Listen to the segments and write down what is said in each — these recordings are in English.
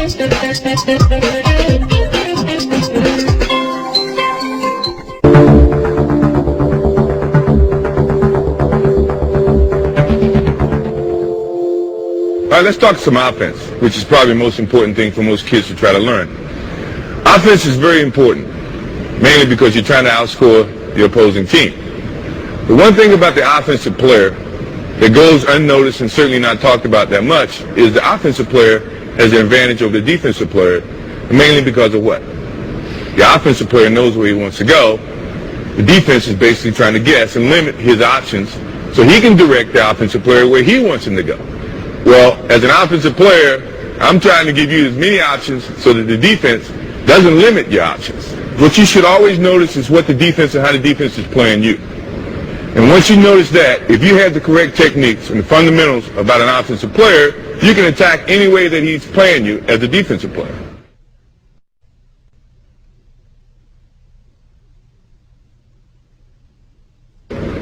All right, let's talk some offense, which is probably the most important thing for most kids to try to learn. Offense is very important, mainly because you're trying to outscore the opposing team. The one thing about the offensive player that goes unnoticed and certainly not talked about that much is the offensive player has an advantage over the defensive player, mainly because of what? The offensive player knows where he wants to go. The defense is basically trying to guess and limit his options so he can direct the offensive player where he wants him to go. Well, as an offensive player, I'm trying to give you as many options so that the defense doesn't limit your options. What you should always notice is what the defense and how the defense is playing you. And once you notice that, if you have the correct techniques and the fundamentals about an offensive player, you can attack any way that he's playing you as a defensive player.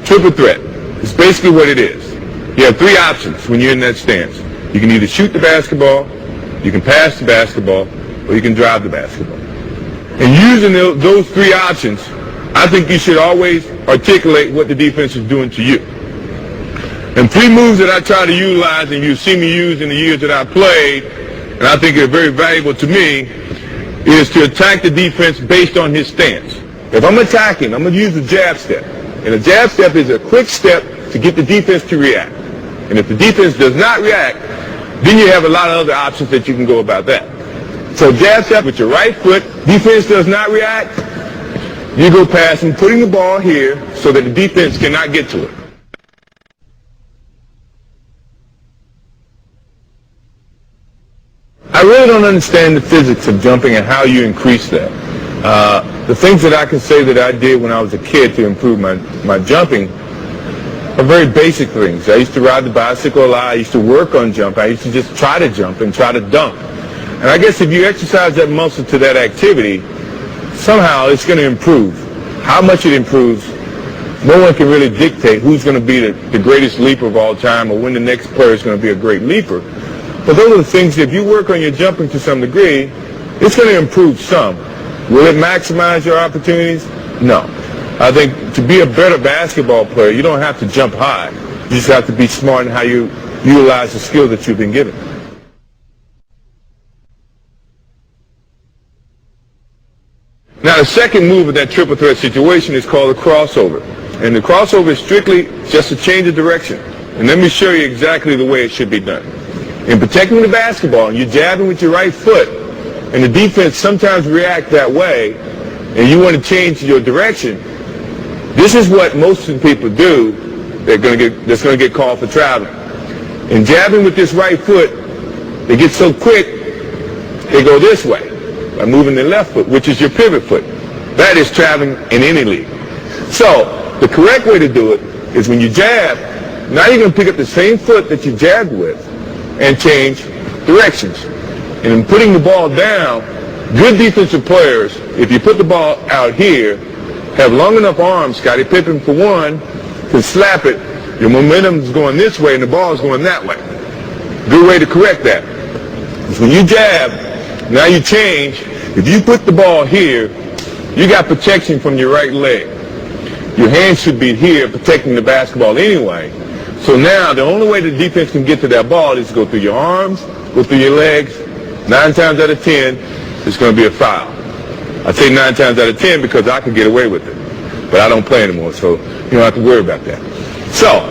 Triple threat is basically what it is. You have three options when you're in that stance. You can either shoot the basketball, you can pass the basketball, or you can drive the basketball. And using those three options, I think you should always articulate what the defense is doing to you. And three moves that I try to utilize, and you've seen me use in the years that I played, and I think are very valuable to me, is to attack the defense based on his stance. If I'm attacking, I'm going to use a jab step. And a jab step is a quick step to get the defense to react. And if the defense does not react, then you have a lot of other options that you can go about that. So jab step with your right foot, defense does not react, you go passing, putting the ball here so that the defense cannot get to it. I really don't understand the physics of jumping and how you increase that. The things that I can say that I did when I was a kid to improve my jumping are very basic things. I used to ride the bicycle a lot. I used to work on jump. I used to just try to jump and try to dunk. And I guess if you exercise that muscle to that activity, somehow it's going to improve. How much it improves, no one can really dictate who's going to be the greatest leaper of all time or when the next player is going to be a great leaper. But those are the things, if you work on your jumping to some degree, it's going to improve some. Will it maximize your opportunities? No. I think to be a better basketball player, you don't have to jump high. You just have to be smart in how you utilize the skill that you've been given. Now, the second move of that triple threat situation is called a crossover. And the crossover is strictly just a change of direction. And let me show you exactly the way it should be done. In protecting the basketball, you're jabbing with your right foot, and the defense sometimes react that way, and you want to change your direction. This is what most of the people do that's going to get called for traveling. In jabbing with this right foot, they get so quick, they go this way by moving their left foot, which is your pivot foot. That is traveling in any league. So the correct way to do it is when you jab, now you're going to pick up the same foot that you jabbed with and change directions. And in putting the ball down, good defensive players, if you put the ball out here, have long enough arms, Scottie Pippen for one, to slap it. Your momentum is going this way and the ball is going that way. Good way to correct that is when you jab, now you change. If you put the ball here, you got protection from your right leg. Your hands should be here protecting the basketball anyway. So now the only way the defense can get to that ball is to go through your arms, go through your legs. 9 times out of 10, it's going to be a foul. I say 9 times out of 10 because I can get away with it. But I don't play anymore, so you don't have to worry about that. So,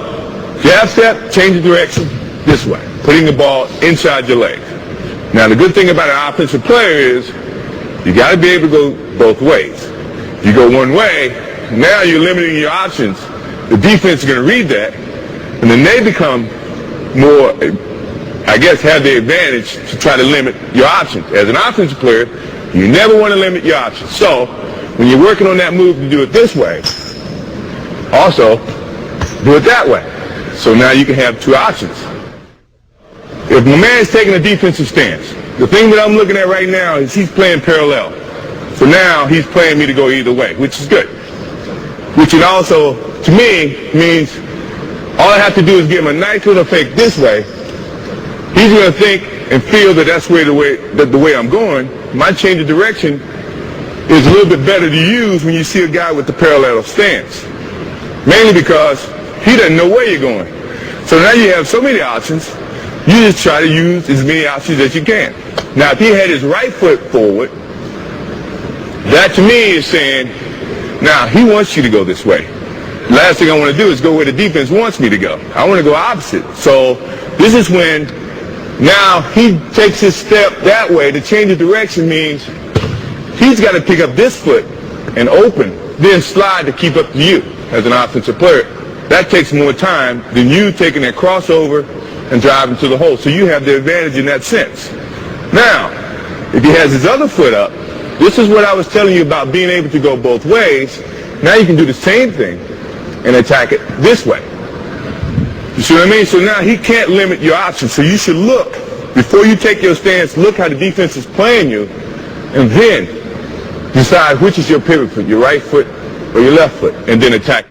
jab step, change the direction this way, putting the ball inside your legs. Now, the good thing about an offensive player is you got to be able to go both ways. If you go one way, now you're limiting your options. The defense is going to read that, and then they become more, I guess, have the advantage to try to limit your options. As an offensive player, you never want to limit your options. So, when you're working on that move to do it this way, also do it that way. So now you can have two options. If my man's taking a defensive stance, the thing that I'm looking at right now is he's playing parallel. So now he's playing me to go either way, which is good. Which it also, to me, means all I have to do is give him a nice little fake this way. He's going to think and feel that that's the way I'm going, my change of direction is a little bit better to use when you see a guy with the parallel stance. Mainly because he doesn't know where you're going. So now you have so many options, you just try to use as many options as you can. Now if he had his right foot forward, that to me is saying, now he wants you to go this way. Last thing I want to do is go where the defense wants me to go. I want to go opposite. So this is when now he takes his step that way. The change of direction means he's got to pick up this foot and open, then slide to keep up to you as an offensive player. That takes more time than you taking that crossover and driving to the hole. So you have the advantage in that sense. Now, if he has his other foot up, this is what I was telling you about being able to go both ways. Now you can do the same thing and attack it this way. You see what I mean? So now he can't limit your options. So you should look, before you take your stance, look how the defense is playing you, and then decide which is your pivot foot, your right foot or your left foot, and then attack.